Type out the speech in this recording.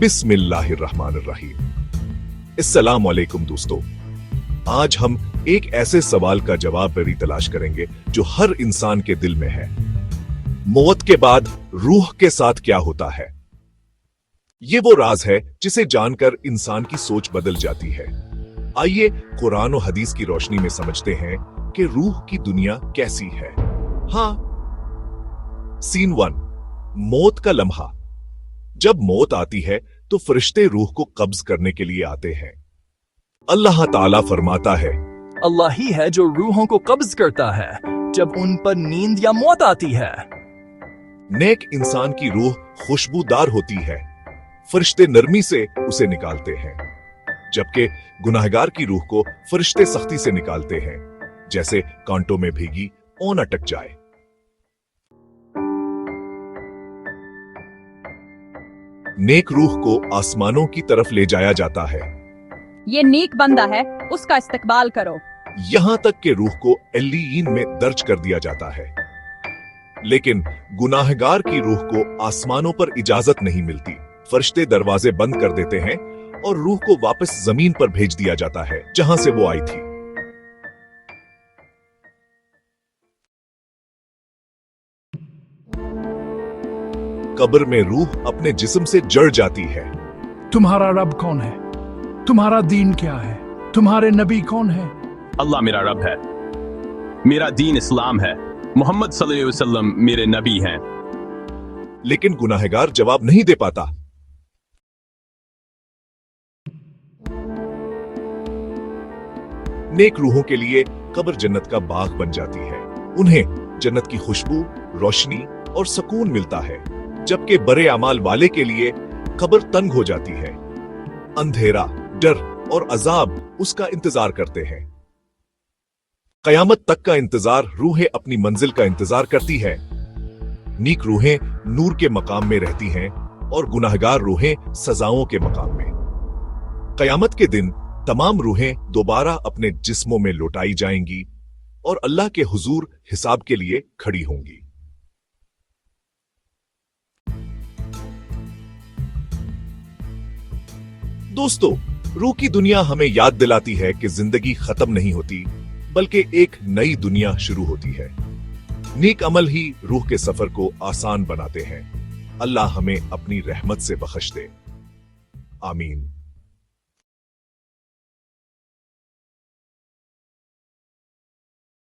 बिस्मिल्लाहिर्रहमानिर्रहीम। अस्सलाम वालेकुम दोस्तों, आज हम एक ऐसे सवाल का जवाब बड़ी तलाश करेंगे जो हर इंसान के दिल में है। मौत के बाद रूह के साथ क्या होता है? ये वो राज है जिसे जानकर इंसान की सोच बदल जाती है। आइए कुरान और हदीस की रोशनी में समझते हैं कि रूह की दुनिया कैसी है। हाँ, सीन 1, मौत का लम्हा। जब मौत आती है तो फरिश्ते रूह को कब्ज करने के लिए आते हैं। अल्लाह ताला फरमाता है, अल्लाह ही है जो रूहों को कब्ज करता है जब उन पर नींद या मौत आती है। नेक इंसान की रूह खुशबूदार होती है, फरिश्ते नरमी से उसे निकालते हैं, जबकि गुनाहगार की रूह को फरिश्ते सख्ती से निकालते हैं, जैसे कांटों में भीगी ऊन अटक जाए। नेक रूह को आसमानों की तरफ ले जाया जाता है। ये नेक बंदा है, उसका इस्तकबाल करो। यहां तक कि रूह को एल्लीयीन में दर्ज कर दिया जाता है। लेकिन गुनाहगार की रूह को आसमानों पर इजाजत नहीं मिलती। फरिश्ते दरवाजे बंद कर देते हैं और रूह को वापस जमीन पर भेज दिया जाता है जहां से वो आई थी। कब्र में रूह अपने जिस्म से जड़ जाती है। तुम्हारा रब कौन है? तुम्हारा दीन क्या है? तुम्हारे नबी कौन है? अल्लाह मेरा रब है, मेरा दीन इस्लाम है, मोहम्मद सल्लल्लाहु अलैहि वसल्लम मेरे नबी हैं। लेकिन गुनाहगार जवाब नहीं दे पाता। नेक रूहों के लिए कब्र जन्नत का बाग बन जाती है। उन्हें जन्नत की खुशबू, रोशनी और सुकून मिलता है, जबकि बरे अमाल वाले के लिए कब्र तंग हो जाती है। अंधेरा, डर और अजाब उसका इंतजार करते हैं। कयामत तक का इंतजार रूहें अपनी मंजिल का इंतजार करती है। नेक रूहें नूर के मकाम में रहती हैं और गुनाहगार रूहें सजाओं के मकाम में। कयामत के दिन तमाम रूहें दोबारा अपने जिस्मों में लौटाई जाएंगी और अल्लाह के हुजूर हिसाब के लिए खड़ी होंगी। दोस्तों, रूह की दुनिया हमें याद दिलाती है कि जिंदगी खत्म नहीं होती, बल्कि एक नई दुनिया शुरू होती है। नेक अमल ही रूह के सफर को आसान बनाते हैं। अल्लाह हमें अपनी रहमत से बख्श दे। आमीन।